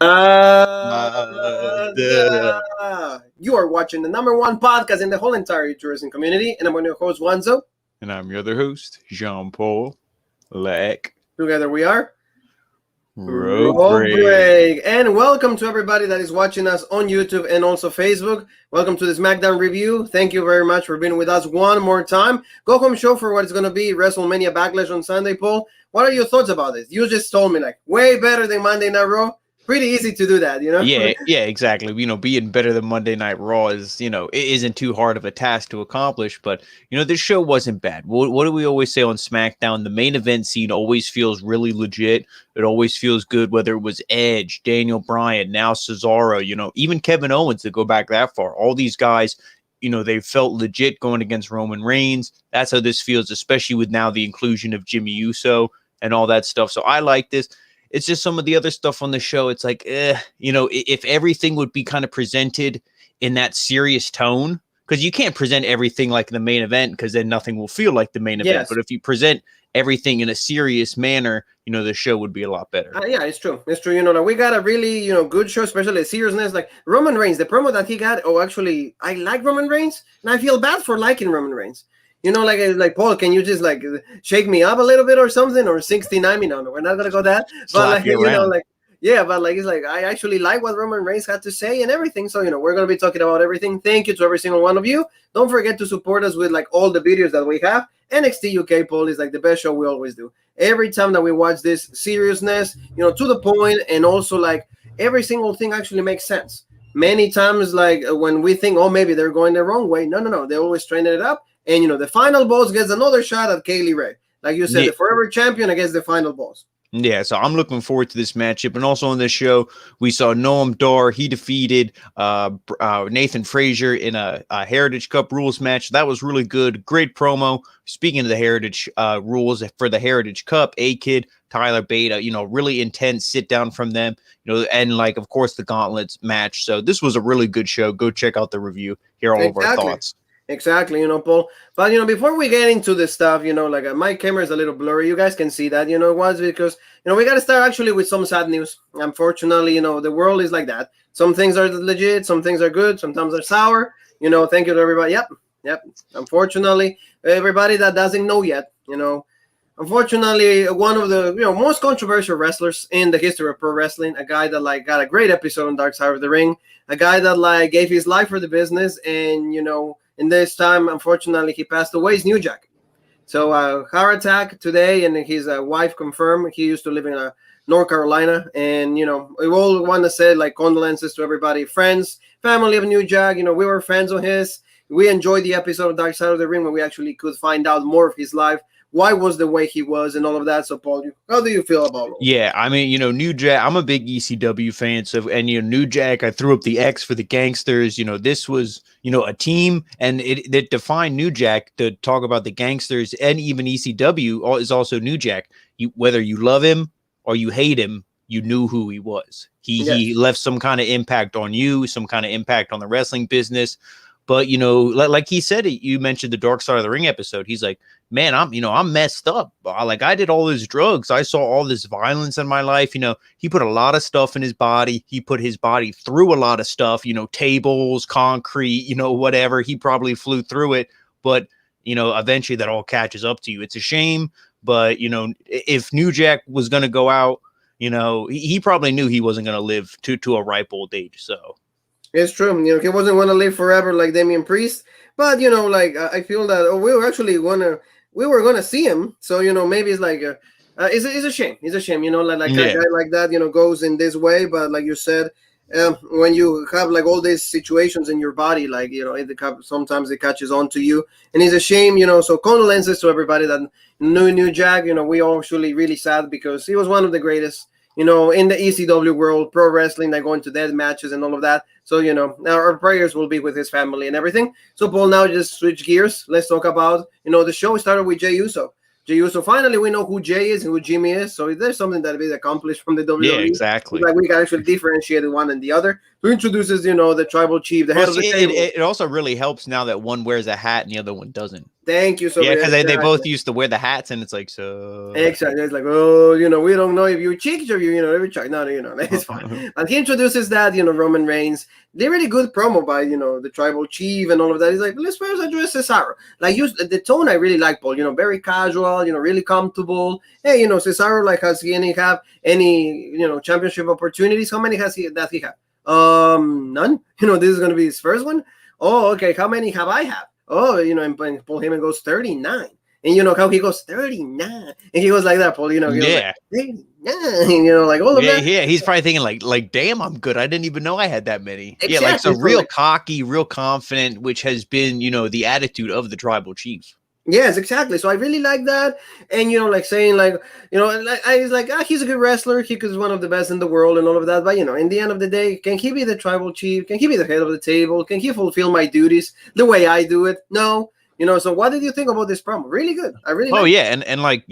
You are watching the #1 podcast in the whole entire tourism community, and I'm your host, Wanzo. And I'm your other host, Jean-Paul Leck. Together we are Raw Break. And welcome to everybody that is watching us on YouTube and also Facebook. Welcome to the SmackDown review. Thank you very much for being with us one more time. Go home show for what is going to be Wrestlemania Backlash on Sunday, Paul. What are your thoughts about this? You just told me, like, way better than Monday Night Raw. Pretty easy to do that, you know? Yeah, exactly. You know, being better than Monday Night Raw is, you know, it isn't too hard of a task to accomplish. But, you know, this show wasn't bad. What do we always say on SmackDown? The main event scene always feels really legit. It always feels good, whether it was Edge, Daniel Bryan, now Cesaro, you know, even Kevin Owens, to go back that far. All these guys, you know, they felt legit going against Roman Reigns. That's how this feels, especially with now the inclusion of Jimmy Uso and all that stuff. So I like this. It's just some of the other stuff on the show. It's like, you know, if everything would be kind of presented in that serious tone, because you can't present everything like the main event, because then nothing will feel like the main event. Yes. But if you present everything in a serious manner, you know, the show would be a lot better. Yeah, it's true. It's true. You know, like, we got a really, you know, good show, especially the seriousness. Like Roman Reigns, the promo that he got. Oh, actually, I like Roman Reigns, and I feel bad for liking Roman Reigns. You know, like Paul, can you just like shake me up a little bit or something, or 69 me? No, we're not gonna go that. But like, you know, like, yeah, but like, it's like I actually like what Roman Reigns had to say and everything. So, you know, we're gonna be talking about everything. Thank you to every single one of you. Don't forget to support us with like all the videos that we have. NXT UK, Paul, is like the best show we always do. Every time that we watch this seriousness, you know, to the point, and also like every single thing actually makes sense. Many times, like when we think, oh, maybe they're going the wrong way. No, they always straighten it up. And, you know, the final boss gets another shot at Kaylee Ray. Like you said, the forever champion against the final boss. Yeah, so I'm looking forward to this matchup. And also on this show, we saw Noam Dar. He defeated Nathan Frazier in a Heritage Cup rules match. That was really good. Great promo. Speaking of the Heritage rules for the Heritage Cup, A-Kid, Tyler Bate, you know, really intense sit down from them, you know, and like, of course, the Gauntlets match. So this was a really good show. Go check out the review. Hear all of our thoughts. Exactly, you know, Paul. But, you know, before we get into this stuff, you know, like my camera is a little blurry. You guys can see that, you know, it was because, you know, we got to start actually with some sad news. Unfortunately, you know, the world is like that. Some things are legit, some things are good, sometimes they're sour. You know, thank you to everybody. Yep. Unfortunately, everybody that doesn't know yet, you know, unfortunately, one of the, you know, most controversial wrestlers in the history of pro wrestling, a guy that like got a great episode on Dark Side of the Ring, a guy that like gave his life for the business, and, you know, in this time, unfortunately, he passed away. Is New Jack. So heart attack today, and his wife confirmed. He used to live in North Carolina, and, you know, we all want to say like condolences to everybody, friends, family of New Jack. You know, we were fans of his. We enjoyed the episode of Dark Side of the Ring when we actually could find out more of his life. Why was the way he was and all of that. So, Paul, how do you feel about it? Yeah, I mean, you know, New Jack, I'm a big ECW fan. So, and, you know, New Jack, I threw up the X for the Gangsters. You know, this was, you know, a team, and it defined New Jack to talk about the Gangsters, and even ECW is also New Jack. Whether you love him or you hate him, you knew who he was. He left some kind of impact on you, some kind of impact on the wrestling business. But, you know, like he said, you mentioned the Dark Side of the Ring episode. He's like, man, I'm messed up. Like, I did all these drugs. I saw all this violence in my life. You know, he put a lot of stuff in his body. He put his body through a lot of stuff, you know, tables, concrete, you know, whatever. He probably flew through it. But, you know, eventually that all catches up to you. It's a shame. But, you know, if New Jack was going to go out, you know, he probably knew he wasn't going to live to a ripe old age. So. It's true. You know, he wasn't going to live forever like Damian Priest. But, you know, like, I feel that we were going to see him. So, you know, maybe it's like, it's a shame. It's a shame, you know, like a guy like that, you know, goes in this way. But like you said, when you have like all these situations in your body, like, you know, sometimes it catches on to you. And it's a shame, you know. So condolences to everybody that knew New Jack. You know, we all actually really sad because he was one of the greatest, you know, in the ECW world, pro wrestling, like going to death matches and all of that. So, you know, now our prayers will be with his family and everything. So, Paul, now just switch gears. Let's talk about, you know, the show started with Jey Uso. Jey Uso, finally, we know who Jey is and who Jimmy is. So, there's something that is accomplished from the WWE. Yeah, exactly. Like, we can actually differentiate one and the other. Who introduces, you know, the tribal chief, the head of the table. It also really helps now that one wears a hat and the other one doesn't. Thank you so Yeah, much. because they Exactly. both used to wear the hats, and it's like, so. Exactly. It's like, oh, we don't know if you're chicks or you're Chuck. No, it's fine. And he introduces that, Roman Reigns. They really good promo by, the tribal chief and all of that. He's like, let's first address Cesaro. Like, use the tone I really like, Paul. Very casual, really comfortable. Hey, Cesaro, like, has he have any, championship opportunities? How many does he have? None. This is gonna be his first one. Oh, okay. How many have I have? Oh, and Paul Heyman goes 39. And how he goes 39, and he goes like that, Paul. Yeah, like, 39, like all of that. Yeah. He's probably thinking like, damn, I'm good. I didn't even know I had that many. Exactly. Yeah, like so real cocky, real confident, which has been the attitude of the tribal chief. Yes, exactly. So I really like that, and like saying like I was like he's a good wrestler. He's one of the best in the world and all of that. But in the end of the day, can he be the tribal chief? Can he be the head of the table? Can he fulfill my duties the way I do it? No. So what did you think about this promo? Really good. I really. Oh yeah, and like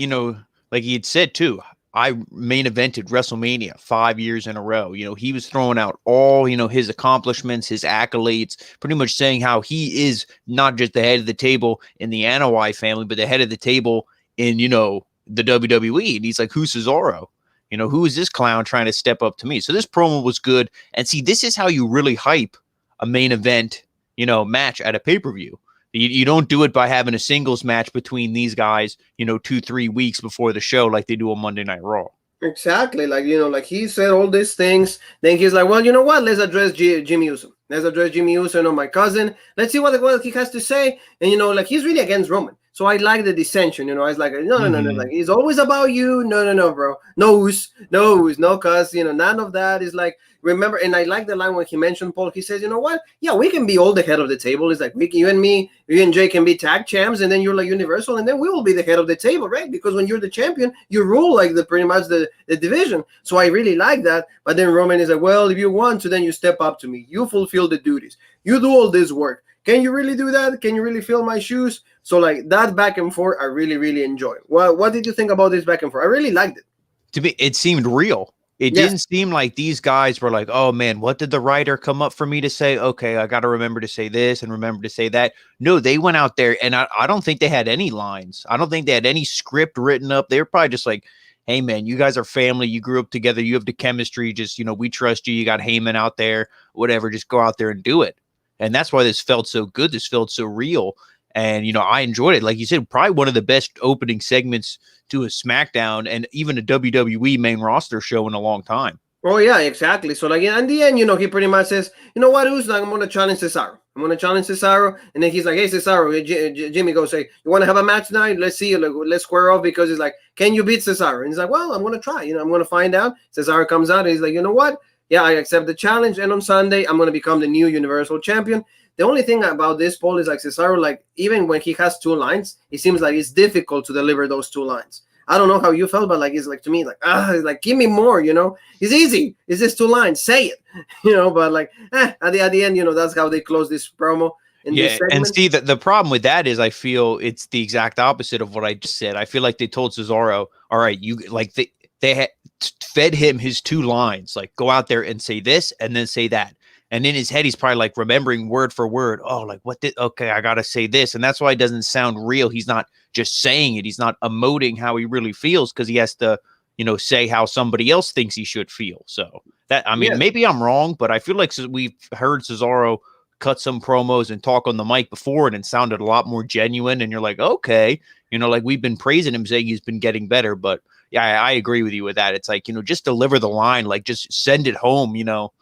like he had said too. I main evented WrestleMania 5 years in a row. He was throwing out all his accomplishments, his accolades, pretty much saying how he is not just the head of the table in the Anoa'i family, but the head of the table in the WWE. And he's like, who's Cesaro? Who is this clown trying to step up to me? So this promo was good. And see, this is how you really hype a main event, match at a pay-per-view. You don't do it by having a singles match between these guys, 2-3 weeks before the show like they do on Monday Night Raw. Exactly. Like, like he said all these things. Then he's like, well, you know what? Let's address Jimmy Uso. Let's address Jimmy Uso, my cousin. Let's see what he has to say. And, like he's really against Roman. So I like the dissension. I was like, no. Like, it's always about you. No, bro. No, cuz, none of that is like, remember, and I like the line when he mentioned Paul. He says, you know what? Yeah, we can be all the head of the table. It's like you and me, you and Jay can be tag champs, and then you're like Universal, and then we will be the head of the table, right? Because when you're the champion, you rule like pretty much the division. So I really like that. But then Roman is like, well, if you want to, then you step up to me. You fulfill the duties. You do all this work. Can you really do that? Can you really fill my shoes? So like that back and forth, I really, really enjoy. Well, what did you think about this back and forth? I really liked it. To me, it seemed real. It didn't seem like these guys were like, oh man, what did the writer come up for me to say? Okay, I got to remember to say this and remember to say that. No, they went out there and I don't think they had any lines. I don't think they had any script written up. They were probably just like, hey man, you guys are family. You grew up together. You have the chemistry. Just, we trust you. You got Heyman out there, whatever. Just go out there and do it. And that's why this felt so good. This felt so real. And, I enjoyed it. Like you said, probably one of the best opening segments to a SmackDown and even a WWE main roster show in a long time. Oh, yeah, exactly. So, like, in the end, he pretty much says, you know what, Uso, I'm going to challenge Cesaro. And then he's like, hey, Cesaro, Jimmy goes, hey, you want to have a match tonight? Let's see. Let's square off because he's like, can you beat Cesaro? And he's like, well, I'm going to try. I'm going to find out. Cesaro comes out and he's like, you know what? Yeah, I accept the challenge. And on Sunday, I'm going to become the new Universal Champion. The only thing about this, Paul, is like Cesaro, like even when he has 2 lines, it seems like it's difficult to deliver those 2 lines. I don't know how you felt, but like it's like to me, like it's like give me more, It's easy. It's just 2 lines. Say it, But like at the end, that's how they close this promo. Yeah, and see the problem with that is I feel it's the exact opposite of what I just said. I feel like they told Cesaro, all right, you like they had fed him his 2 lines, like go out there and say this and then say that. And in his head, he's probably like remembering word for word. Oh, like okay, I got to say this. And that's why it doesn't sound real. He's not just saying it. He's not emoting how he really feels because he has to, say how somebody else thinks he should feel. So maybe I'm wrong, but I feel like we've heard Cesaro cut some promos and talk on the mic before and it sounded a lot more genuine. And you're like, okay, like we've been praising him saying he's been getting better, but yeah, I agree with you with that. It's like, just deliver the line, like just send it home,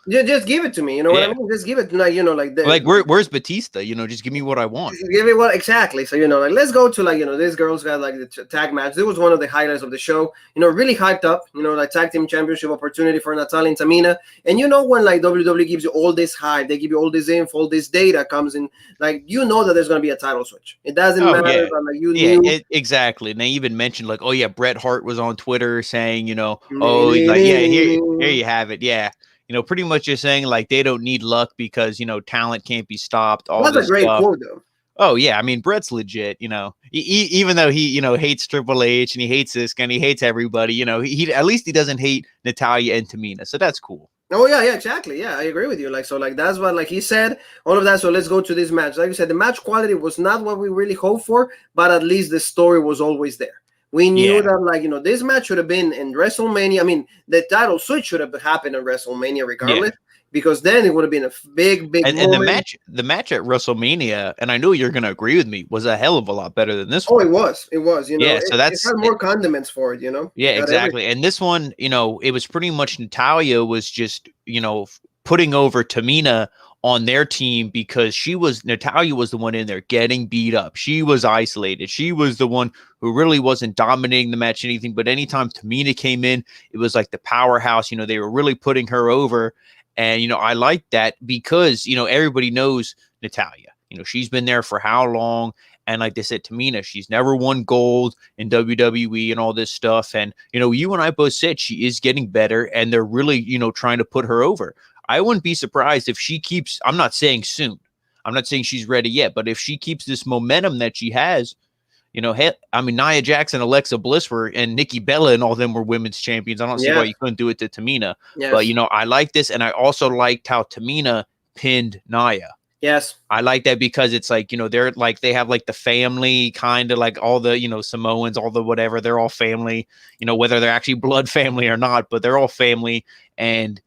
Just give it to me, what I mean? Just give it, like where's Batista? Just give me what I want. Give me what exactly. So like let's go to like this girls got like the tag match. It was one of the highlights of the show. Really hyped up. Like tag team championship opportunity for Natalya and Tamina. And when like WWE gives you all this hype, they give you all this info, all this data comes in. Like that there's gonna be a title switch. It doesn't matter. But like knew. Exactly. And they even mentioned like, oh yeah, Bret Hart was on Twitter saying, oh like yeah, here you have it. Yeah. Pretty much you're saying like they don't need luck because talent can't be stopped. All that's a great quote though. Oh yeah, I mean Brett's legit. Even though he hates Triple H and he hates this guy and he hates everybody. He at least he doesn't hate Natalya and Tamina, so that's cool. Oh yeah, exactly. Yeah, I agree with you. Like so, like that's what like he said. All of that. So let's go to this match. Like you said, the match quality was not what we really hoped for, but at least the story was always there. We knew Yeah. that like this match should have been in WrestleMania. I mean, the title switch should have happened in WrestleMania Yeah. regardless, because then it would have been a big And moment. the match at WrestleMania, and I know you're gonna agree with me, was a hell of a lot better than this Oh, one. it was. It was. Yeah, so It had more condiments for it. yeah, It got everything. exactly. And this one, it was pretty much Natalia was just, putting over Tamina on their team because Natalia was the one in there getting beat up. She was isolated. She was the one who really wasn't dominating the match, anything. But anytime Tamina came in, it was like the powerhouse. They were really putting her over. And, I like that because, everybody knows Natalia. She's been there for how long? And like they said, Tamina, she's never won gold in WWE and all this stuff. And, you and I both said she is getting better and they're really, trying to put her over. I wouldn't be surprised if she keeps, I'm not saying soon. I'm not saying she's ready yet, but if she keeps this momentum that she has, Nia Jax and Alexa Bliss and Nikki Bella and all them were women's champions. I don't see why you couldn't do it to Tamina. Yes. But, I like this. And I also liked how Tamina pinned Nia. Yes. I like that because it's like, they're like, they have like the family kind of like all the, Samoans, all the whatever, they're all family, whether they're actually blood family or not, but they're all family. And,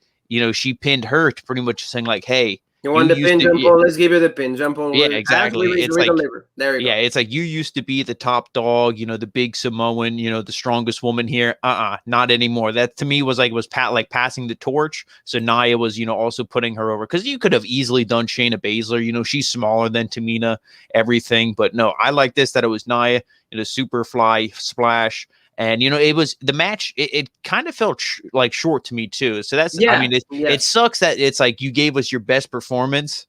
she pinned her to pretty much saying like, hey, you want the pin, Jean Paul? Let's give you the pin, Jean Paul. Yeah, exactly. It's like, there you go. Yeah, it's like you used to be the top dog, the big Samoan, the strongest woman here. Not anymore. That to me was passing the torch. So Nia was, also putting her over because you could have easily done Shayna Baszler. She's smaller than Tamina, everything. But no, I like this that it was Nia in a super fly splash. And, it was the match. It kind of felt like short to me, too. So that's it sucks that it's like you gave us your best performance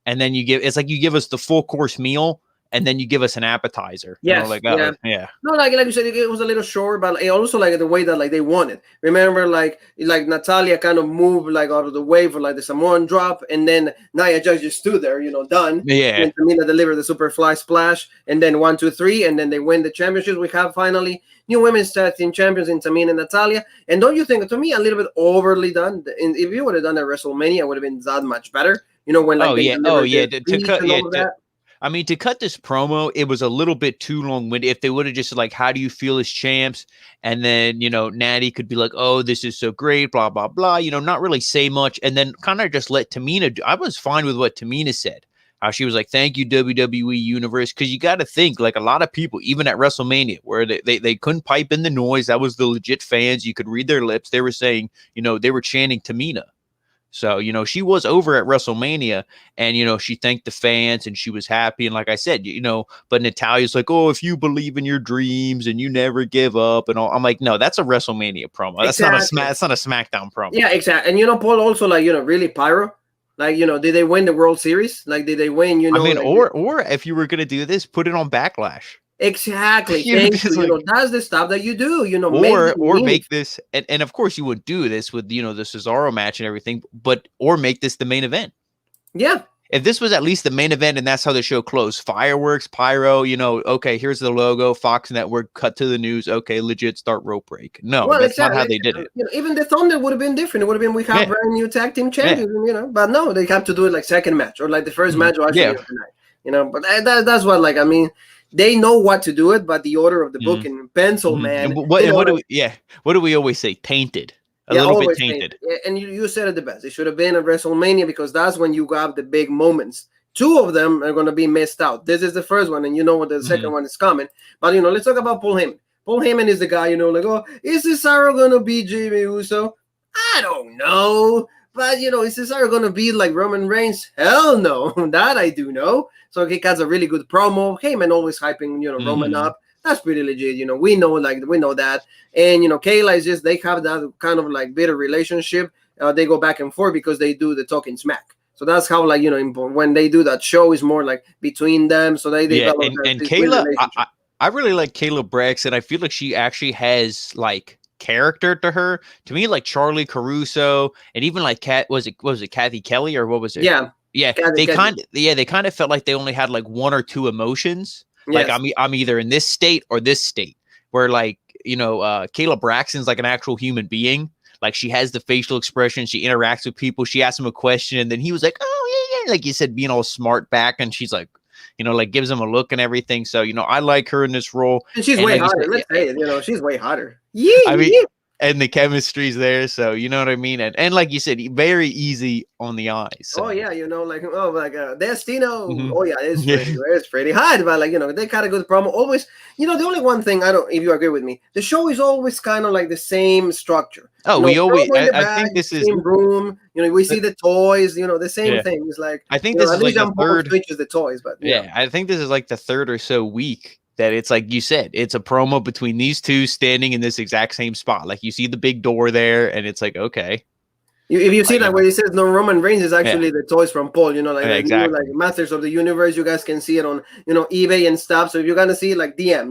and then you give us the full course meal and then you give us an appetizer. Yeah. No, like you said, it was a little short, but also like the way that like they won it. Remember, like Natalia kind of moved like out of the way for like the Samoan drop, and then Nia Jax just stood there, done. Yeah. And Tamina delivered the super fly splash, and then 1, 2, 3, and then they win the championships. We have finally new women's tag team champions in Tamina and Natalia. And don't you think, to me, a little bit overly done? And if you would have done at WrestleMania, it would have been that much better. When like to cut this promo, it was a little bit too long-winded. If they would have just like, how do you feel as champs? And then, Natty could be like, oh, this is so great, blah, blah, blah, not really say much. And then kind of just let Tamina do. I was fine with what Tamina said. How she was like, thank you, WWE Universe. Because you got to think, like a lot of people, even at WrestleMania, where they couldn't pipe in the noise. That was the legit fans. You could read their lips. They were saying, they were chanting Tamina. So, she was over at WrestleMania and, she thanked the fans and she was happy. And like I said, but Natalia's like, oh, if you believe in your dreams and you never give up and all. I'm like, no, that's a WrestleMania promo. That's not a SmackDown promo. Yeah, exactly. And, Paul also like, really pyro. Like, did they win the World Series? Like, did they win, or if you were going to do this, put it on Backlash. Exactly. Thank you. That's the stuff that you do, or make this, and of course you would do this with, the Cesaro match and everything, or make this the main event. Yeah. If this was at least the main event and that's how the show closed, fireworks, pyro, okay, here's the logo, Fox Network, cut to the news, okay, legit start rope break. No, that's not how they did it. Even the Thunder would have been different. It would have been, we have brand new tag team champions, but no, they have to do it like second match or like the first match or actually tonight, but that's what, like, they know what to do it, but the order of the book in pencil, man. What do we always say? Tainted. A little bit tainted. And you said it the best. It should have been at WrestleMania because that's when you grab the big moments. 2 of them are going to be missed out. This is the first one, and what the second one is coming. But, let's talk about Paul Heyman. Paul Heyman is the guy, like, oh, is Cesaro going to be Jimmy Uso? I don't know. But, is Cesaro going to be like Roman Reigns? Hell no. That I do know. So he has a really good promo. Heyman always hyping, Roman up. That's pretty legit. We know that. And, Kayla is just, they have that kind of like bitter relationship. They go back and forth because they do the talking smack. So that's how, like, when they do that show is more like between them. So they develop and Kayla, I really like Kayla Braxton. I feel like she actually has like character to her. To me, like Charlie Caruso and even like was it Kathy Kelly or what was it? Yeah. They kind of felt like they only had like 1 or 2 emotions. Like I'm either in this state or this state. Where like Kayla Braxton's like an actual human being. like she has the facial expression, she interacts with people, she asks him a question, and then he was like, oh yeah, like you said, being all smart back, and she's like, like gives him a look and everything. So, I like her in this role. And she's way like hotter. said, Let's say it, she's way hotter. Yeah, I mean, and the chemistry's there, so you know what I mean. And like you said, very easy on the eyes. So. Oh yeah, Destino. Mhm. Oh yeah, it's pretty hard, but they got a good promo. Always, the only one thing I don't, if you agree with me, the show is always kind of like the same structure. Oh, we always. I think this is same room. We see the toys. The same thing. It's like I think this is like the third. Switches the toys, but I think this is like the third or so week that it's like you said, it's a promo between these two standing in this exact same spot. Like you see the big door there, and it's like, okay. If you see that where it says no Roman Reigns is actually the toys from Paul, exactly. Like Masters of the Universe, you guys can see it on, eBay and stuff. So if you're going to see it, like DM,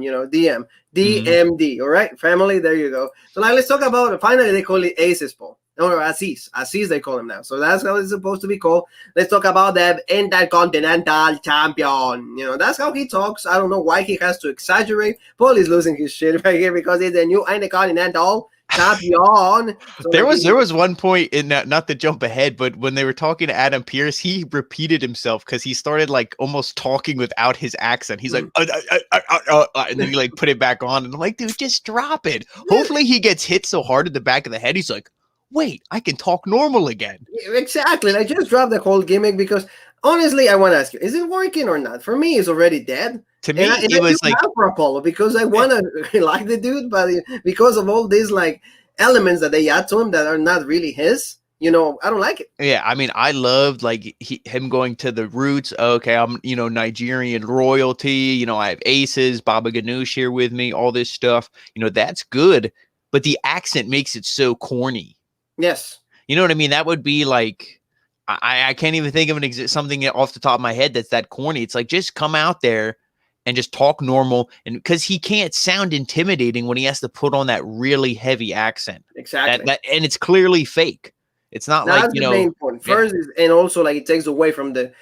DMD, all right? Family, there you go. So now let's talk about, finally they call it Aces, Paul. No, Aziz they call him now. So that's how it's supposed to be called. Let's talk about the Intercontinental Champion. That's how he talks. I don't know why he has to exaggerate. Paul is losing his shit right here because he's the new Intercontinental Champion. So there was one point in that, not to jump ahead, but when they were talking to Adam Pearce, he repeated himself because he started like almost talking without his accent. He's like, and then he like put it back on, and I'm like, dude, just drop it. Hopefully he gets hit so hard at the back of the head, he's like, wait, I can talk normal again. Exactly. I just dropped the whole gimmick because honestly, I want to ask you, is it working or not? For me, it's already dead. To me, it was like for Apollo because I want to like the dude, but because of all these like elements that they add to him that are not really his, I don't like it. Yeah, I mean, I loved like him going to the roots. Okay, I'm Nigerian royalty. I have Aces, Baba Ganoush here with me. All this stuff, that's good, but the accent makes it so corny. Yes. You know what I mean? That would be like, I can't even think of something off the top of my head that's that corny. It's like, just come out there and just talk normal. And because he can't sound intimidating when he has to put on that really heavy accent. Exactly. And it's clearly fake. It's not that's like, the main point. First, and also like it takes away from the,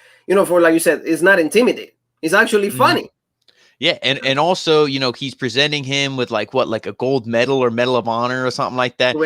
for like you said, it's not intimidating. It's actually funny. Yeah, and also, he's presenting him with like a gold medal or medal of honor or something like that.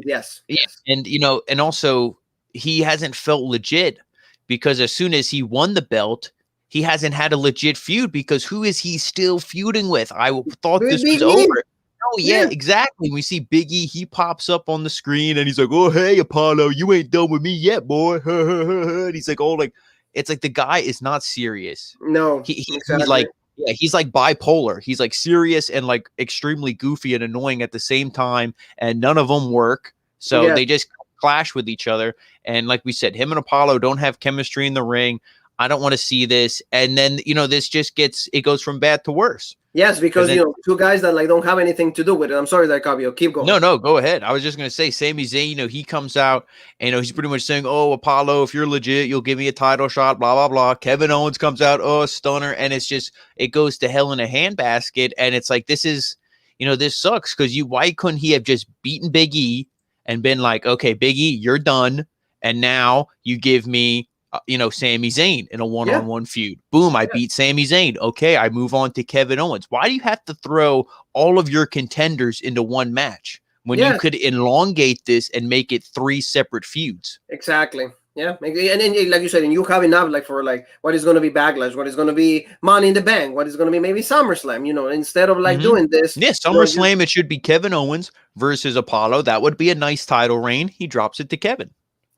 Yes. And and also he hasn't felt legit because as soon as he won the belt, he hasn't had a legit feud because who is he still feuding with? I thought this was over. Oh yeah, exactly. We see Big E, he pops up on the screen and he's like, "Oh hey Apollo, you ain't done with me yet, boy." And he's like, "Oh, like it's like the guy is not serious." No, he's like. Yeah, he's like bipolar. He's like serious and like extremely goofy and annoying at the same time, and none of them work. So they just clash with each other. And like we said, him and Apollo don't have chemistry in the ring. I don't want to see this. And then this just goes from bad to worse. Yes, because two guys that like don't have anything to do with it. I'm sorry, that Cabio. Keep going. No, go ahead. I was just gonna say, Sami Zayn, he comes out and he's pretty much saying, "Oh, Apollo, if you're legit, you'll give me a title shot." Blah blah blah. Kevin Owens comes out, "Oh, stunner," and it's just it goes to hell in a handbasket. And it's like this is, this sucks because why couldn't he have just beaten Big E and been like, "Okay, Big E, you're done," and now you give me. Sami Zayn in a one-on-one feud. Boom, I beat Sami Zayn. Okay, I move on to Kevin Owens. Why do you have to throw all of your contenders into one match when you could elongate this and make it 3 separate feuds? Exactly. Yeah, and then like you said, and you have enough like for like what is going to be Backlash, what is going to be Money in the Bank, what is going to be maybe SummerSlam. Instead of like doing this. Yeah, SummerSlam, it should be Kevin Owens versus Apollo. That would be a nice title reign. He drops it to Kevin.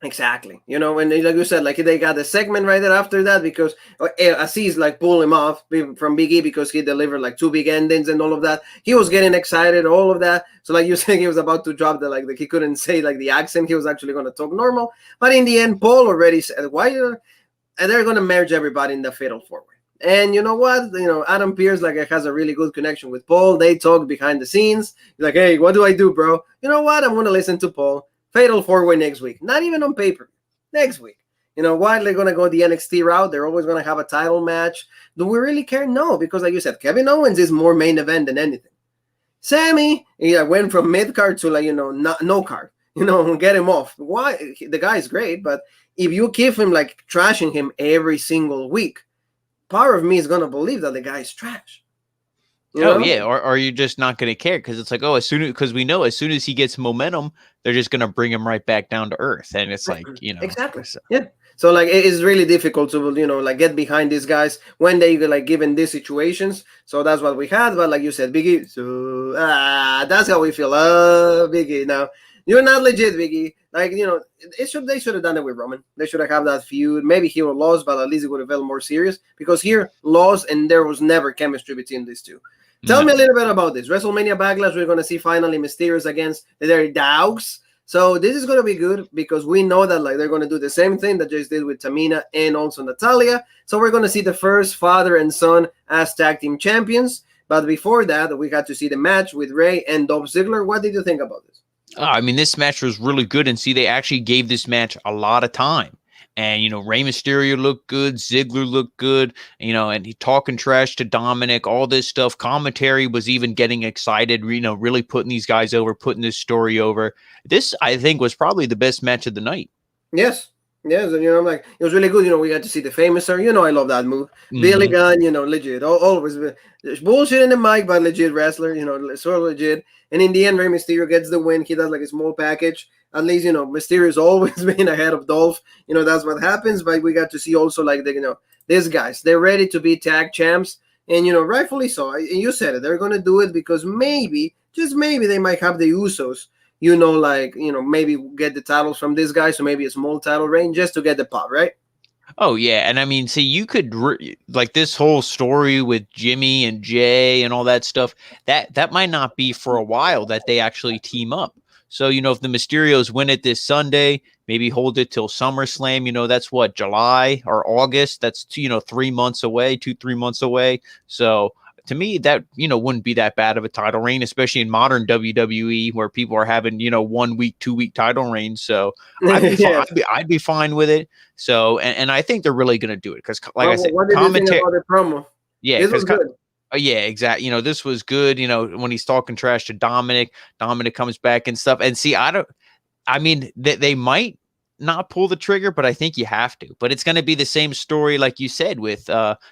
Exactly. And like you said, like they got the segment right there after that because Aziz like pulled him off from Big E because he delivered like 2 big endings and all of that. He was getting excited, all of that. So like you said, he was about to drop the he couldn't say like the accent. He was actually going to talk normal. But in the end, Paul already said, and they're going to merge everybody in the Fatal 4-Way. And you know what? Adam Pearce has a really good connection with Paul. They talk behind the scenes. He's like, "Hey, what do I do, bro? You know what? I'm going to listen to Paul. Fatal 4-Way next week. Not even on paper. Next week. Why they're going to go the NXT route? They're always going to have a title match. Do we really care? No, because like you said, Kevin Owens is more main event than anything. Sammy, went from mid-card to no card. Get him off. Why? The guy is great, but if you keep him like trashing him every single week, part of me is going to believe that the guy is trash. Yeah, or are you just not going to care because it's like, because we know as soon as he gets momentum, they're just gonna bring him right back down to earth, and it's like Exactly. Yeah. So like it is really difficult to like get behind these guys when they like given these situations. So that's what we had. But like you said, Biggie. So that's how we feel. Biggie. Now you're not legit, Biggie. Like they should have done it with Roman. They should have that feud. Maybe he would have lost, but at least it would have felt more serious because here lost and there was never chemistry between these two. Tell me a little bit about this WrestleMania Backlash. We're gonna see finally Mysterious against their dogs. So this is going to be good because we know that like they're going to do the same thing that just did with Tamina and also Natalia. So we're going to see the first father and son as tag team champions. But before that, we got to see the match with Rey and Dolph Ziggler. What did you think about this? I mean, this match was really good, and see, they actually gave this match a lot of time. And, Rey Mysterio looked good. Ziggler looked good, and he talking trash to Dominic, all this stuff. Commentary was even getting excited, really putting these guys over, putting this story over. This, I think, was probably the best match of the night. Yes. Yes, and I'm like, it was really good. We got to see the famous sir. I love that move. Billy Gunn, legit. Always bullshit in the mic, but legit wrestler, so legit. And in the end, Rey Mysterio gets the win. He does like a small package. At least, Mysterio's always been ahead of Dolph. That's what happens. But we got to see also like these guys. They're ready to be tag champs, and rightfully so. And you said it. They're gonna do it because maybe, just maybe, they might have the Usos. Maybe get the titles from this guy, so maybe a small title reign just to get the pop, right? Oh, yeah. And I mean, see, you could, like this whole story with Jimmy and Jay and all that stuff, that might not be for a while that they actually team up. So, if the Mysterios win it this Sunday, maybe hold it till SummerSlam, that's what, July or August? That's, 3 months away, 2-3 months away. So, to me, that, wouldn't be that bad of a title reign, especially in modern WWE where people are having, 1 week, 2 week title reigns. So I'd be fine with it. So, and I think they're really going to do it because, like I said, what did you think about the promo? Yeah, this was good. Yeah, exactly. This was good. When he's talking trash to Dominic comes back and stuff. And see, they might not pull the trigger, but I think you have to. But it's going to be the same story, like you said, with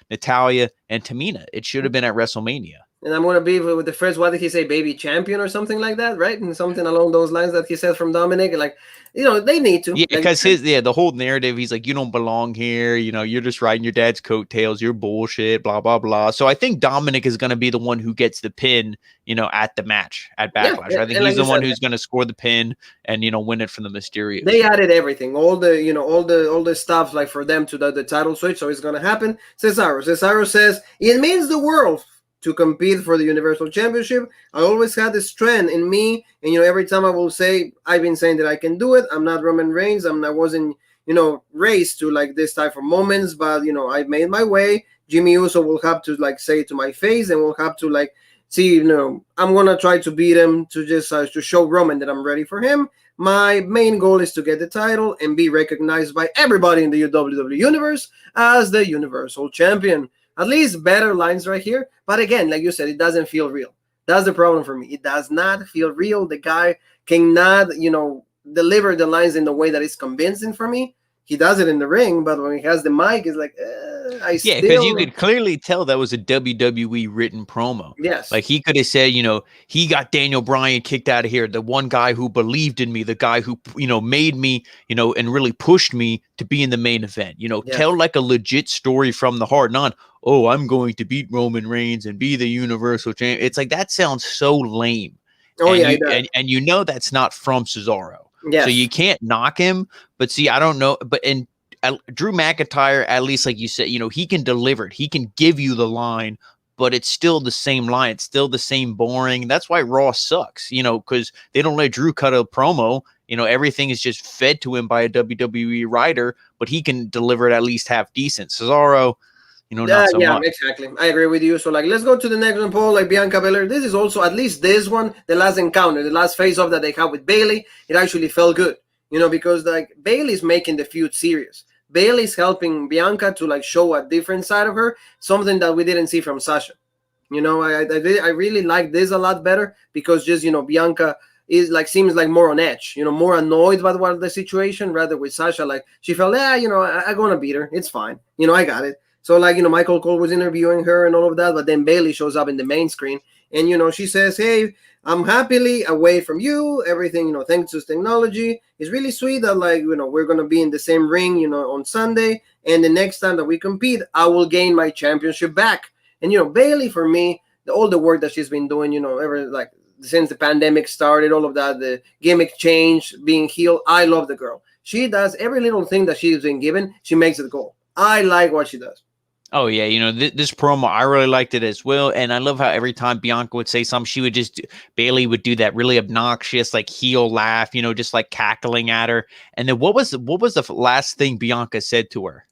Natalia and Tamina. It should have been at WrestleMania. And I'm going to be with the first, what did he say, baby champion or something like that, right? And something along those lines that he said from Dominic. Like, they need to. Yeah, because the whole narrative, he's like, you don't belong here. You're just riding your dad's coattails. You're bullshit, blah, blah, blah. So I think Dominic is going to be the one who gets the pin, at the match at Backlash. I think he's the one who's going to score the pin and, win it from the Mysterios. They added everything, all the stuff like for them to the title switch. So it's going to happen. Cesaro says, it means the world to compete for the Universal Championship. I always had this trend in me, and every time I will say, I've been saying that I can do it. I'm not Roman Reigns. I wasn't raised to like this type of moments, but I made my way. Jimmy Uso will have to like say it to my face, and we'll have to like see. I'm gonna try to beat him to just to show Roman that I'm ready for him. My main goal is to get the title and be recognized by everybody in the WWE universe as the Universal Champion. At least better lines right here. But again, like you said, it doesn't feel real. That's the problem for me. It does not feel real. The guy cannot, deliver the lines in the way that is convincing for me. He does it in the ring, but when he has the mic, it's like, because you could clearly tell that was a WWE written promo. Yes. Like he could have said, he got Daniel Bryan kicked out of here. The one guy who believed in me, the guy who, made me, and really pushed me to be in the main event. Tell like a legit story from the heart, not, oh, I'm going to beat Roman Reigns and be the Universal Champion. It's like, that sounds so lame. Oh, and and that's not from Cesaro. Yes. So you can't knock him. But see, I don't know. But Drew McIntyre, at least like you said, he can deliver it. He can give you the line, but it's still the same line. It's still the same boring. That's why Raw sucks, because they don't let Drew cut a promo. Everything is just fed to him by a WWE writer, but he can deliver it at least half decent. Cesaro, not so much. Exactly. I agree with you. So, like, let's go to the next one, Paul. Like Bianca Belair. This is also, at least this one, the last encounter, the last face-off that they had with Bayley. It actually felt good, because like Bayley's making the feud serious. Bayley's helping Bianca to like show a different side of her, something that we didn't see from Sasha. I really like this a lot better because just Bianca is like seems like more on edge, more annoyed by the situation rather with Sasha. Like she felt, I'm gonna beat her. It's fine. I got it. So like, Michael Cole was interviewing her and all of that, but then Bailey shows up in the main screen, and she says, "Hey, I'm happily away from you. Everything, thanks to technology. It's really sweet that like, we're gonna be in the same ring, on Sunday, and the next time that we compete, I will gain my championship back." And Bailey, for me, all the work that she's been doing, ever like since the pandemic started, all of that, the gimmick change, being healed. I love the girl. She does every little thing that she's been given. She makes it go. I like what she does. Oh, yeah. This promo, I really liked it as well. And I love how every time Bianca would say something, she would Bailey would do that really obnoxious, like heel laugh, just like cackling at her. And then what was the last thing Bianca said to her?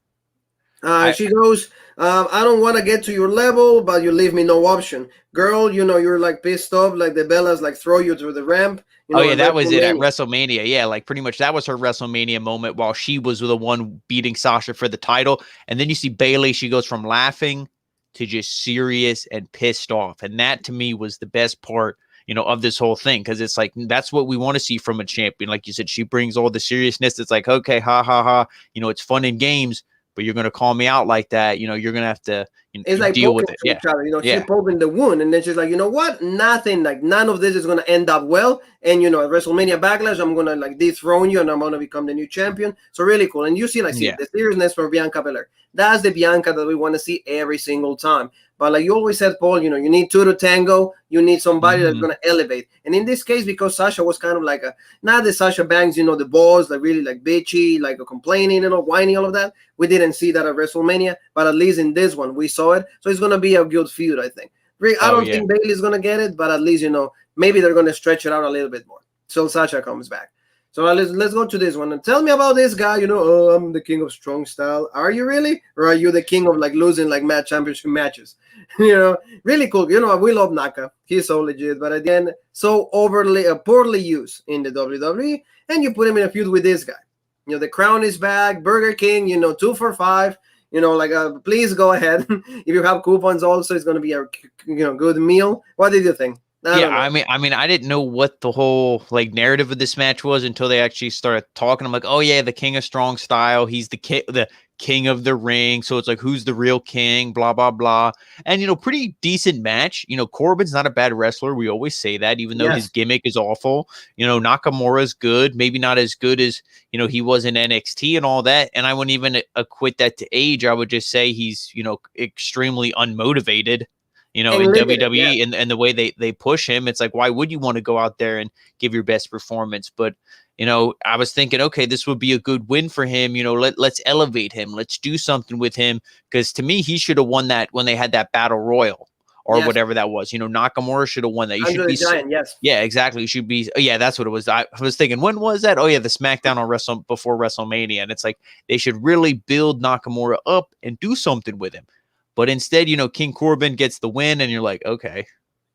She goes, "I don't want to get to your level, but you leave me no option. Girl, you're like pissed off, like the Bellas like throw you through the ramp." That was it at WrestleMania. Yeah, like pretty much that was her WrestleMania moment while she was the one beating Sasha for the title. And then you see Bailey, she goes from laughing to just serious and pissed off. And that to me was the best part, of this whole thing. Cause it's like, that's what we want to see from a champion. Like you said, she brings all the seriousness. It's like, okay, ha, ha, ha. It's fun in games, but you're going to call me out like that. You're going to have to it's like deal with it. Yeah. She's poking the wound, and then she's like, what? Nothing, like none of this is going to end up well. And, at WrestleMania Backlash, I'm going to like dethrone you and I'm going to become the new champion. So really cool. And you see, like, the seriousness from Bianca Belair. That's the Bianca that we want to see every single time. But like you always said, Paul, you need two to tango. You need somebody that's going to elevate. And in this case, because Sasha was kind of like not the Sasha Banks, the boss, like really like bitchy, like complaining, whining, all of that. We didn't see that at WrestleMania, but at least in this one, we saw it. So it's going to be a good feud, I think. I don't think Bailey's going to get it, but at least, maybe they're going to stretch it out a little bit more till Sasha comes back. So let's go to this one and tell me about this guy. I'm the king of strong style. Are you really? Or are you the king of like losing like championship matches? Really cool. We love Naka. He's so legit, but again, so overly poorly used in the WWE. And you put him in a feud with this guy. The crown is back. Burger King. 2 for $5. Please go ahead. If you have coupons, also it's going to be a good meal. What did you think? I mean, I didn't know what the whole like narrative of this match was until they actually started talking. I'm like, oh yeah, the king of strong style. He's the king of the ring. So it's like, who's the real king? Blah blah blah. And pretty decent match. Corbin's not a bad wrestler. We always say that, even though his gimmick is awful. Nakamura's good. Maybe not as good as he was in NXT and all that. And I wouldn't even equate that to age. I would just say he's extremely unmotivated. In WWE and the way they push him, it's like, why would you want to go out there and give your best performance? But, I was thinking, okay, this would be a good win for him. Let's elevate him. Let's do something with him. Because to me, he should have won that when they had that battle royal or whatever that was. Nakamura should have won that. You should be Giant, yes. Yeah, exactly. You should be. Yeah, that's what it was. I was thinking, when was that? Oh yeah, the SmackDown on before WrestleMania. And it's like, they should really build Nakamura up and do something with him. But instead, King Corbin gets the win, and you're like, okay.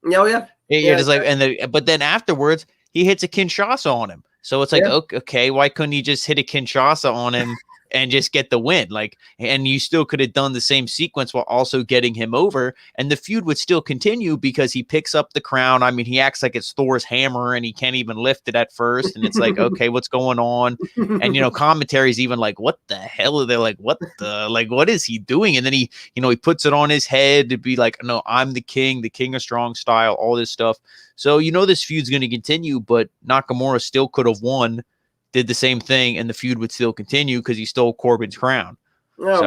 Oh, yeah. You're just like, but then afterwards, he hits a Kinshasa on him. So it's like, okay, why couldn't he just hit a Kinshasa on him and just get the win? Like, and you still could have done the same sequence while also getting him over, and the feud would still continue because he picks up the crown. I mean, he acts like it's Thor's hammer and he can't even lift it at first. And it's like, okay, what's going on? And, commentary's even like, what the hell are they like? What is he doing? And then he puts it on his head to be like, no, I'm the king of strong style, all this stuff. So, this feud's going to continue, but Nakamura still could have won, did the same thing, and the feud would still continue because he stole Corbin's crown. No,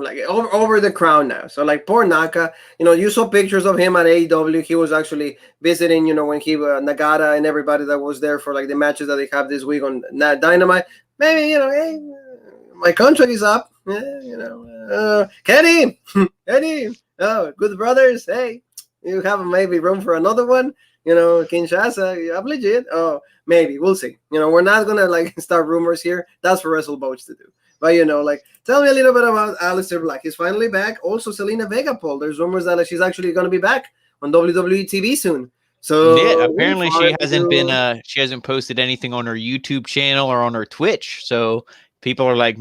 like over the crown now. So like poor Naka, you saw pictures of him at AEW. He was actually visiting, when he Nagata and everybody that was there for like the matches that they have this week on Dynamite. Maybe hey, my contract is up. Kenny, good brothers. Hey, you have maybe room for another one. Kinshasa, I'm legit. Oh, maybe we'll see. We're not gonna like start rumors here. That's for WrestleBoats to do. But tell me a little bit about Aleister Black. He's finally back. Also, Selena Vega, Paul. There's rumors that she's actually gonna be back on WWE TV soon. So yeah, apparently she hasn't posted anything on her YouTube channel or on her Twitch. So people are like,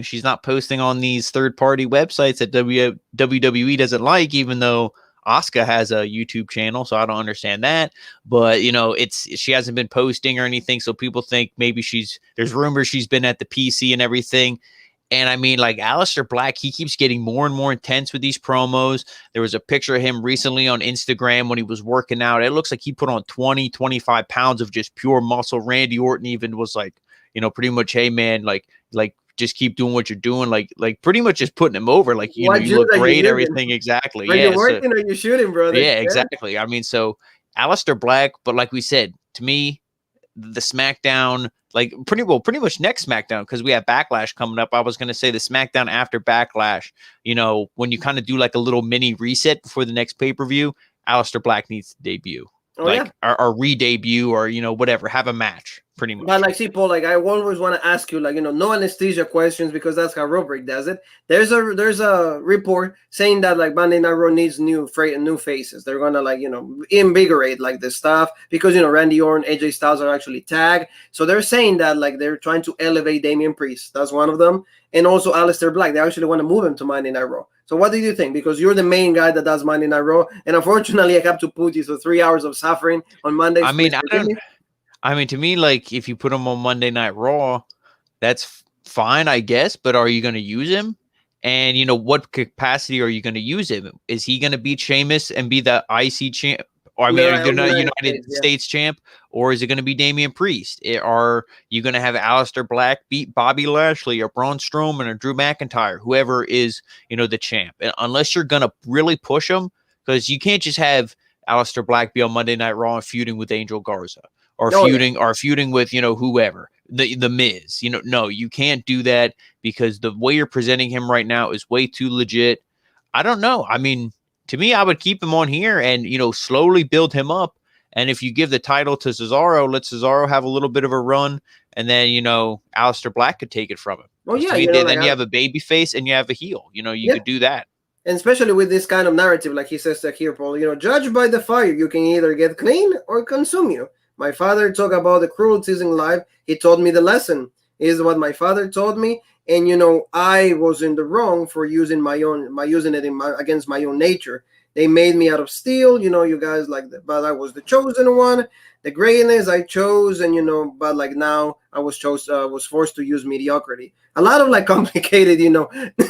she's not posting on these third-party websites that WWE doesn't like, even though Asuka has a YouTube channel, so I don't understand that. But she hasn't been posting or anything, so people think maybe there's rumors she's been at the PC and everything. And I mean, like Aleister Black, he keeps getting more and more intense with these promos. There was a picture of him recently on Instagram when he was working out. It looks like he put on 20, 25 pounds of just pure muscle. Randy Orton even was like, pretty much, hey man, like just keep doing what you're doing. Like pretty much just putting him over. Like, you What look juice are you great, using? everything. Exactly. Are you Yeah. So, working or you shooting, brother? yeah, exactly. I mean, so Aleister Black, but like we said, to me, the SmackDown, like pretty much next SmackDown, because we have Backlash coming up. I was going to say the SmackDown after Backlash, when you kind of do like a little mini reset before the next pay-per-view, Aleister Black needs to debut. Oh, yeah. Or re-debut, or whatever, have a match, pretty much. But like, see, Paul, like I always want to ask you, like, no anesthesia questions, because that's how Rubric does it. There's a report saying that like Monday Night Raw needs new faces. They're gonna like invigorate like this stuff, because Randy Orton, AJ Styles are actually tagged. So they're saying that like they're trying to elevate Damian Priest. That's one of them, and also Aleister Black. They actually want to move him to Monday Night Raw. So what do you think? Because you're the main guy that does Monday Night Raw, and unfortunately I have to put you through 3 hours of suffering on Monday. I mean, to me, like, if you put him on Monday Night Raw, that's fine, I guess. But are you going to use him? And, what capacity are you going to use him? Is he going to beat Sheamus and be the IC champ? Or, I mean, United States champ? Or is it going to be Damian Priest? Are you going to have Aleister Black beat Bobby Lashley or Braun Strowman or Drew McIntyre, whoever is, the champ? And unless you're going to really push him, because you can't just have Aleister Black be on Monday Night Raw and feuding with Angel Garza. Or feuding with whoever, the Miz. No, you can't do that, because the way you're presenting him right now is way too legit. I don't know. I mean, to me, I would keep him on here and slowly build him up. And if you give the title to Cesaro, let Cesaro have a little bit of a run, and then Aleister Black could take it from him. Oh yeah, then you have a baby face and you have a heel. You could do that. And especially with this kind of narrative, like he says here, Paul. Judged by the fire, you can either get clean or consume you. My father talked about the cruelties in life. He taught me the lesson. Is what my father taught me, and I was in the wrong for using it against my own nature. They made me out of steel. You guys but I was the chosen one. The greatness I chose, and but like now I was forced to use mediocrity. A lot of like complicated,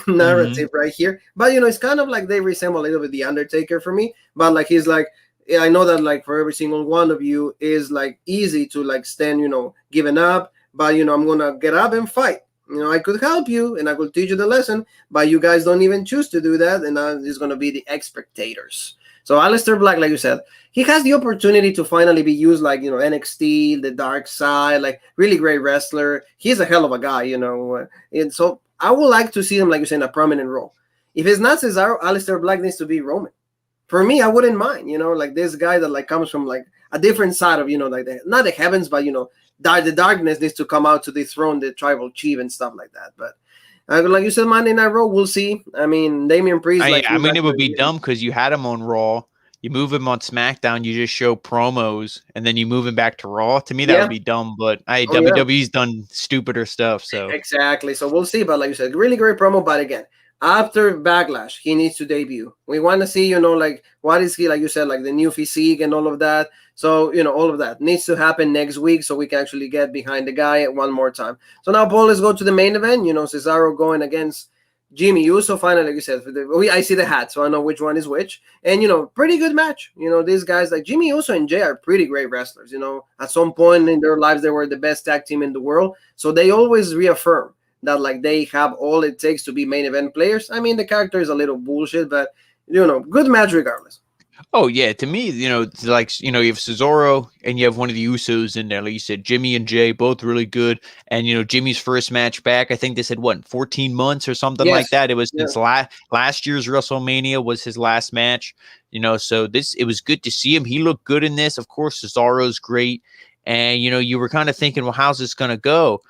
narrative right here. But it's kind of like they resemble a little bit the Undertaker for me. But like he's like, yeah, I know that like for every single one of you is like easy to like stand, giving up, but I'm gonna get up and fight. I could help you and I could teach you the lesson, but you guys don't even choose to do that, and it's gonna be the spectators. So Aleister Black, like you said, he has the opportunity to finally be used like NXT, the dark side, like really great wrestler. He's a hell of a guy, and so I would like to see him, like you said, in a prominent role. If it's not Cesaro, Aleister Black needs to be Roman. For me, I wouldn't mind, like this guy that like comes from like a different side of, like not the heavens, but the darkness needs to come out to dethrone the tribal chief and stuff like that. But like you said, Monday Night Raw, we'll see. I mean, Damian Priest. It would be dumb because you had him on Raw, you move him on SmackDown, you just show promos, and then you move him back to Raw. To me, that would be dumb. But WWE's done stupider stuff. So exactly. So we'll see. But like you said, really great promo. But again, after Backlash, he needs to debut. We want to see, like, what is he, like you said, like the new physique and all of that. So, all of that needs to happen next week so we can actually get behind the guy one more time. So now, Paul, let's go to the main event. Cesaro going against Jimmy Uso. Finally, like you said, I see the hat, so I know which one is which. And, pretty good match. These guys, like Jimmy Uso and Jay, are pretty great wrestlers. At some point in their lives, they were the best tag team in the world. So they always reaffirm that like they have all it takes to be main event players. I mean, the character is a little bullshit, but good match regardless. Oh yeah, to me, it's like you have Cesaro and you have one of the Usos in there. Like you said, Jimmy and Jay, both really good. And Jimmy's first match back, I think they said 14 months or something like that. It was since last year's WrestleMania was his last match. So it was good to see him. He looked good in this. Of course, Cesaro's great, and you were kind of thinking, well, how's this gonna go?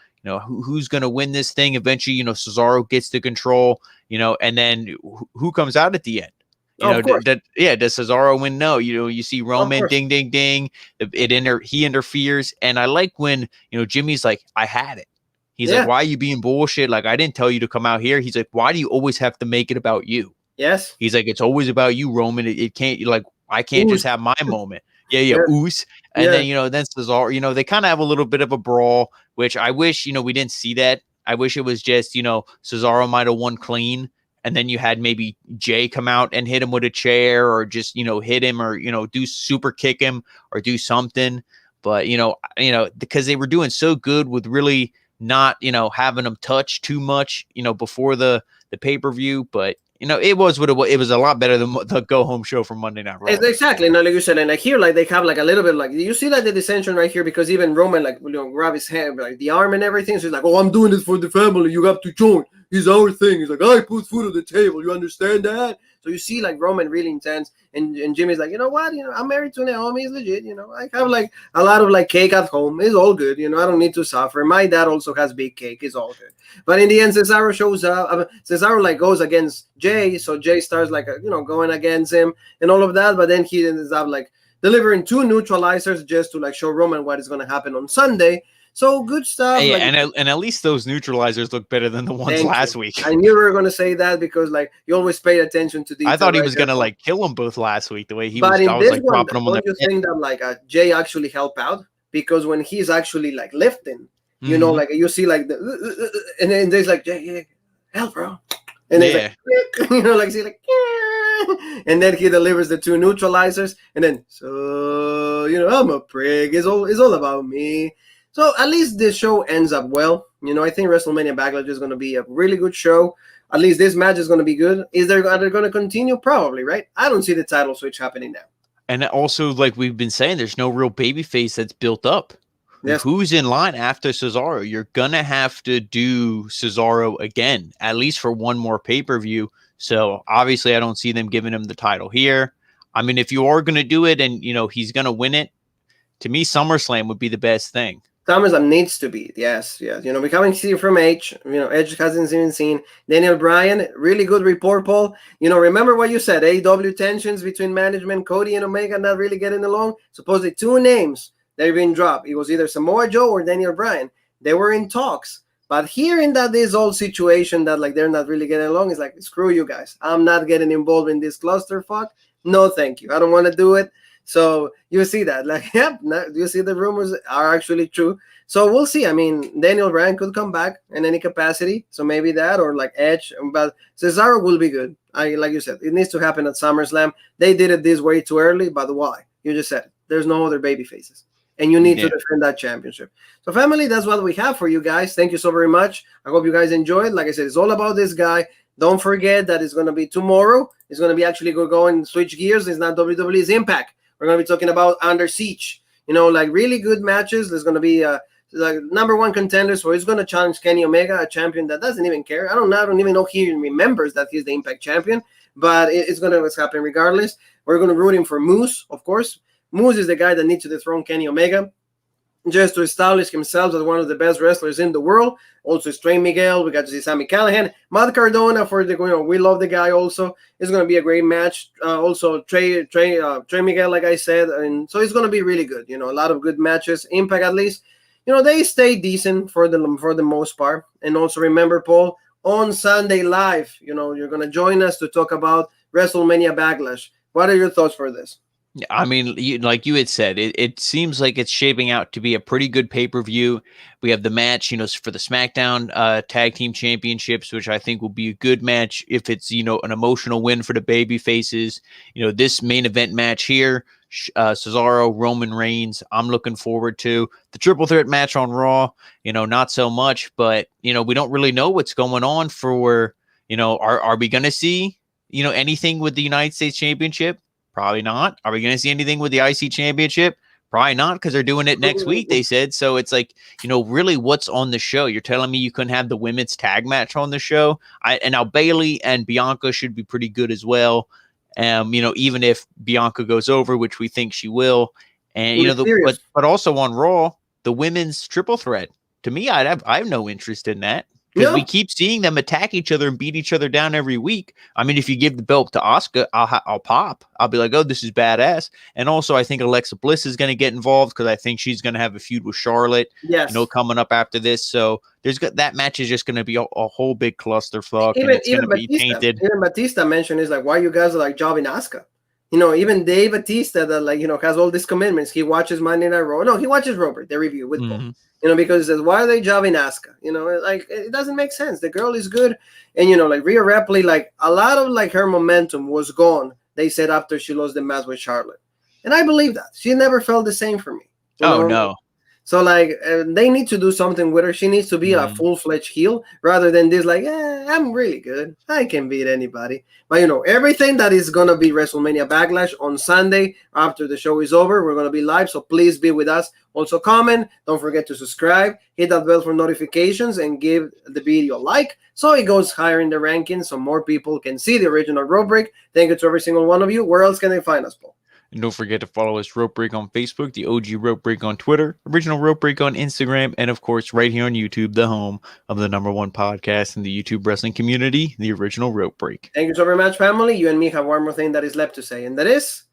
Who's going to win this thing? Eventually, Cesaro gets the control, and then who comes out at the end? Does Cesaro win? No, you see Roman, ding, ding, ding. He interferes. And I like when, Jimmy's like, I had it. He's like, why are you being bullshit? Like, I didn't tell you to come out here. He's like, why do you always have to make it about you? Yes. He's like, it's always about you, Roman. It can't, like, I can't just have my moment. Oos. And then, then Cesaro, they kind of have a little bit of a brawl, which I wish, we didn't see that. I wish it was just, Cesaro might have won clean. And then you had maybe Jay come out and hit him with a chair, or just, hit him, or, do super kick him or do something. But, because they were doing so good with really not, having them touch too much, before the pay-per-view. But, it was what it was. It was a lot better than the go-home show from Monday Night Raw. Exactly. Now, like you said, and like here, like they have like a little bit, like you see like the dissension right here, because even Roman, like, grab his hand, like the arm and everything. So he's like, "Oh, I'm doing this for the family. You have to join. It's our thing." He's like, "I put food on the table. You understand that?" So you see like Roman really intense, and Jimmy's like, "You know what? I'm married to Naomi. It's legit. I have like a lot of like cake at home. It's all good. I don't need to suffer. My dad also has big cake. It's all good." But in the end, Cesaro shows up. Cesaro like goes against Jay, so Jay starts like going against him and all of that. But then he ends up like delivering 2 neutralizers just to like show Roman what is going to happen on Sunday. So good stuff. Yeah, like, and at least those neutralizers look better than the ones last week. I knew you were going to say that, because like you always pay attention to detail. I thought he was going to like kill them both last week, the way he was. But in I was this like one, dropping them on don't you think that like Jay actually help out? Because when he's actually like lifting, like you see like and then there's like, "Jay, help, bro." And then like, like see like, and then he delivers the 2 neutralizers, and then so I'm a prig. It's all about me. So at least this show ends up well. I think WrestleMania Backlash is going to be a really good show. At least this match is going to be good. Are they going to continue? Probably, right? I don't see the title switch happening now. And also, like we've been saying, there's no real babyface that's built up. Yes. Who's in line after Cesaro? You're going to have to do Cesaro again, at least for one more pay-per-view. So obviously I don't see them giving him the title here. I mean, if you are going to do it and, he's going to win it, to me, SummerSlam would be the best thing. SummerSlam needs to be, yes. We haven't seen from Edge. Edge hasn't even seen Daniel Bryan. Really good report, Paul. Remember what you said, AEW tensions between management, Cody and Omega not really getting along. Supposedly 2 names that have been dropped. It was either Samoa Joe or Daniel Bryan. They were in talks. But hearing that this whole situation that like they're not really getting along, is like, screw you guys. I'm not getting involved in this clusterfuck. No, thank you. I don't want to do it. So you see that, like, you see the rumors are actually true. So we'll see. I mean, Daniel Bryan could come back in any capacity. So maybe that, or like Edge, but Cesaro will be good. Like you said, it needs to happen at SummerSlam. They did it this way too early, but why? You just said it. There's no other baby faces, and you need to defend that championship. So family, that's what we have for you guys. Thank you so very much. I hope you guys enjoyed. Like I said, it's all about this guy. Don't forget that it's going to be tomorrow. It's going to be actually going switch gears. It's not WWE's Impact. We're going to be talking about Under Siege, like really good matches. There's going to be like number 1 contenders, so he's going to challenge Kenny Omega, a champion that doesn't even care. I don't even know he remembers that he's the Impact champion, but it's going to happen regardless. We're going to root him for Moose, of course. Moose is the guy that needs to dethrone Kenny Omega, just to establish himself as one of the best wrestlers in the world. Also, Trey Miguel, we got to see Sami Callihan, Matt Cardona for the, we love the guy also. It's going to be a great match. Also, Trey Miguel, like I said, and so it's going to be really good. A lot of good matches. Impact, at least, they stay decent for the most part. And also remember, Paul, on Sunday Live, you're going to join us to talk about WrestleMania Backlash. What are your thoughts for this? I mean, like you had said, it seems like it's shaping out to be a pretty good pay-per-view. We have the match, for the SmackDown Tag Team Championships, which I think will be a good match if it's, an emotional win for the baby faces. This main event match here, Cesaro, Roman Reigns, I'm looking forward to. The triple threat match on Raw, not so much, but, we don't really know what's going on for, are we going to see, anything with the United States Championship? Probably not. Are we going to see anything with the IC Championship? Probably not, because they're doing it next week, they said. So it's like, really what's on the show? You're telling me you couldn't have the women's tag match on the show? And now Bayley and Bianca should be pretty good as well. Even if Bianca goes over, which we think she will. And, but also on Raw, the women's triple threat. To me, I have no interest in that. Because we keep seeing them attack each other and beat each other down every week. I mean, if you give the belt to Asuka, I'll pop. I'll be like, oh, this is badass. And also, I think Alexa Bliss is going to get involved because I think she's going to have a feud with Charlotte. Yes. Coming up after this. So that match is just going to be a whole big clusterfuck. And it's going to be tainted. Even Batista mentioned is like, why you guys are like jobbing Asuka? You know, even Dave Batista that like, you know, has all these commitments. He watches Monday Night Raw. No, he watches Robert, the review with Paul. You know, because he says, why are they jobbing Asuka? You know, like it doesn't make sense. The girl is good. And you know, like Rhea Ripley, like a lot of like her momentum was gone, they said, after she lost the match with Charlotte. And I believe that. She never felt the same for me. Oh, no. So, like, they need to do something with her. She needs to be a full-fledged heel rather than this, like, I'm really good. I can beat anybody. But, you know, everything that is going to be WrestleMania Backlash on Sunday after the show is over, we're going to be live. So, please be with us. Also, comment. Don't forget to subscribe. Hit that bell for notifications and give the video a like so it goes higher in the rankings so more people can see the original Road Break. Thank you to every single one of you. Where else can they find us, Paul? And don't forget to follow us, Rope Break, on Facebook, the OG Rope Break on Twitter, Original Rope Break on Instagram, and of course, right here on YouTube, the home of the #1 podcast in the YouTube wrestling community, the Original Rope Break. Thank you so very much, family. You and me have one more thing that is left to say, and that is...